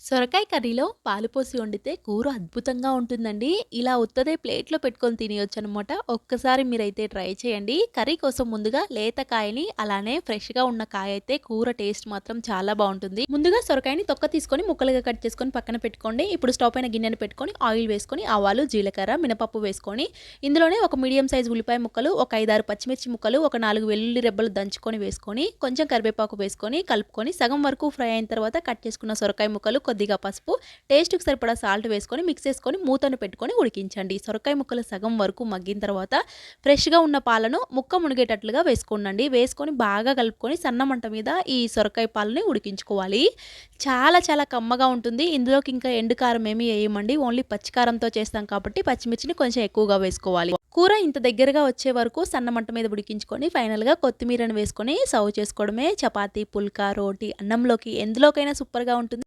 సొరకాయ కర్రీలో పాలు పోసి వండితే కూర అద్భుతంగా ఉంటుందండి. ఇలా ఉత్తదే ప్లేట్‌లో పెట్టుకొని తినేయొచ్చనమాట. ఒక్కసారి మీరైతే ట్రై చేయండి. కర్రీ కోసం ముందుగా లేత కాయని, అలానే ఫ్రెష్‌గా ఉన్న కాయ అయితే కూర టేస్ట్ మాత్రం చాలా బావుంటుంది. ముందుగా సొరకాయని తొక్క తీసుకొని ముక్కలుగా కట్ చేసుకొని పక్కన పెట్టుకోండి. ఇప్పుడు స్టవ్ పైన గిన్నెను పెట్టుకొని ఆయిల్ వేసుకొని ఆవాలు, జీలకర్ర, మినపప్పు వేసుకొని ఇందులోనే ఒక మీడియం సైజ్ ఉల్లిపాయ ముక్కలు, ఒక 5, 6 పచ్చిమిర్చి ముక్కలు, ఒక 4 వెల్లుల్లి రెబ్బలు దంచుకొని వేసుకొని, కొంచెం కరివేపాకు వేసుకొని కలుపుకొని సగం వరకు ఫ్రై అయిన తర్వాత కట్ చేసుకున్న సొరకాయ ముక్కలు, కొద్దిగా పసుపు, టేస్ట్‌కి సరిపడా సాల్ట్ వేసుకొని మిక్స్ చేసుకొని మూతను పెట్టుకొని ఉడికించండి. సొరకాయ ముక్కలు సగం వరకు మగ్గిన తర్వాత ఫ్రెష్‌గా ఉన్న పాలను ముక్క మునిగేటట్లుగా వేసుకోండి. వేసుకొని బాగా కలుపుకొని సన్న మంట మీద ఈ సొరకాయ పాలని ఉడికించుకోవాలి. చాలా చాలా కమ్మగా ఉంటుంది. ఇందులోకి ఇంకా ఎండు కారం ఏమి ఎయమండి. ఓన్లీ పచ్చి కారంతో చేస్తాం కాబట్టి పచ్చిమిర్చిని కొంచెం ఎక్కువగా వేసుకోవాలి. కూర ఇంత దగ్గరగా వచ్చే వరకు సన్న మంట మీద ఉడికించుకొని ఫైనల్‌గా కొత్తిమీరను వేసుకొని సర్వ్ చేసుకోవడమే. చపాతీ, పుల్కా, రోటీ, అన్నంలోకి ఎందులోకైనా సూపర్‌గా ఉంటుంది.